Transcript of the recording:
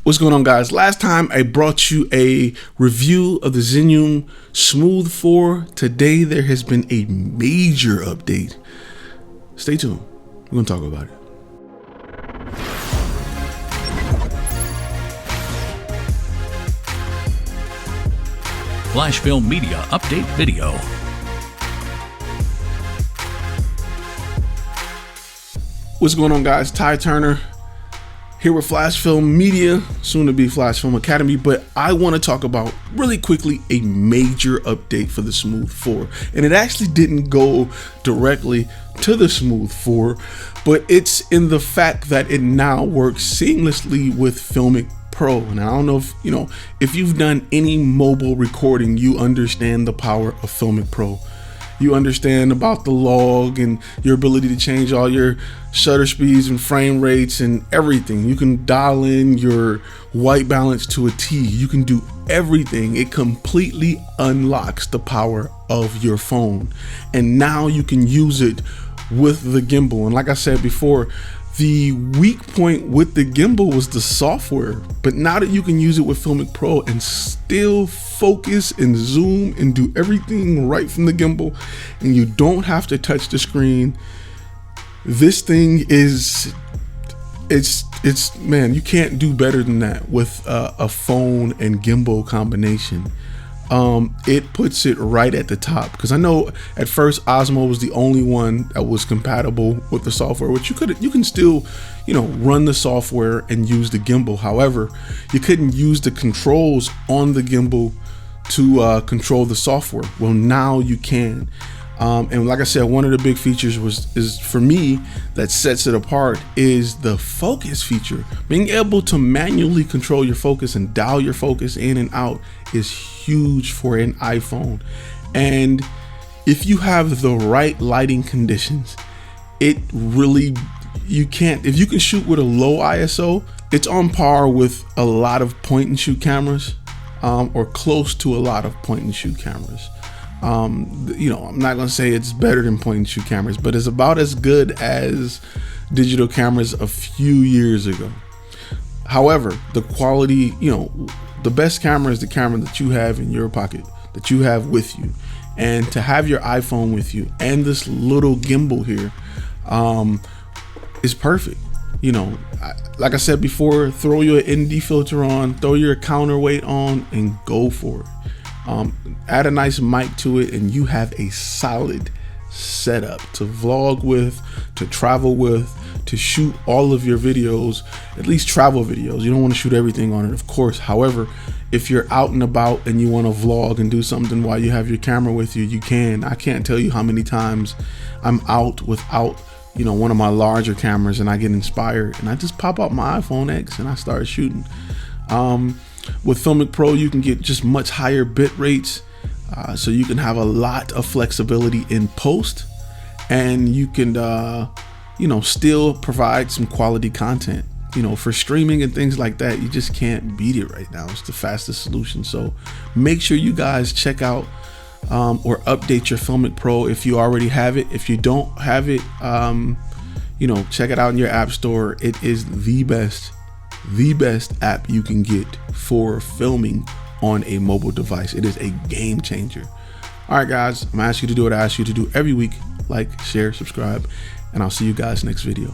What's going on, guys? Last time I brought you a review of the Xenium Smooth 4. Today there has been a major update. Stay tuned. We're going to talk about it. FlashFilm Media Update Video. What's going on, guys? Ty Turner here with FlashFilm Media, soon to be FlashFilm Academy, but I want to talk about really quickly a major update for the Smooth 4. And it actually didn't go directly to the Smooth 4, but it's in the fact that it now works seamlessly with Filmic Pro. And I don't know if you've done any mobile recording, you understand the power of Filmic Pro. You understand about the log and your ability to change all your shutter speeds and frame rates and everything. You can dial in your white balance to a T. You can do everything. It completely unlocks the power of your phone. And now you can use it with the gimbal. And like I said before, the weak point with the gimbal was the software, but now that you can use it with Filmic Pro and still focus and zoom and do everything right from the gimbal, and you don't have to touch the screen, this thing is, man, you can't do better than that with a phone and gimbal combination. It puts it right at the top, because I know at first Osmo was the only one that was compatible with the software, which you can still, run the software and use the gimbal. However, you couldn't use the controls on the gimbal to control the software. Well, now you can. And like I said, one of the big features is for me that sets it apart is the focus feature. Being able to manually control your focus and dial your focus in and out is huge for an iPhone. And if you have the right lighting conditions, it really, if you can shoot with a low ISO, it's on par with a lot of point and shoot cameras, or close to a lot of point and shoot cameras. I'm not gonna say it's better than point and shoot cameras, but it's about as good as digital cameras a few years ago. However, the quality, the best camera is the camera that you have in your pocket, that you have with you. And to have your iPhone with you and this little gimbal here is perfect. Like I said before, throw your ND filter on, throw your counterweight on, and go for it. Add a nice mic to it, and you have a solid setup to vlog with, to travel with, to shoot all of your videos, at least travel videos. You don't want to shoot everything on it, of course. However, if you're out and about and you want to vlog and do something while you have your camera with you, you can. I can't tell you how many times I'm out without one of my larger cameras and I get inspired and I just pop out my iPhone X and I start shooting. With Filmic Pro, you can get just much higher bit rates, so you can have a lot of flexibility in post, and you can still provide some quality content. For streaming and things like that, you just can't beat it right now. It's the fastest solution. So make sure you guys check out or update your Filmic Pro if you already have it. If you don't have it, check it out in your app store. It is the best app you can get for filming on a mobile device. It is a game changer. All right, guys, I'm gonna ask you to do what I ask you to do every week: like, share, subscribe, and I'll see you guys next video.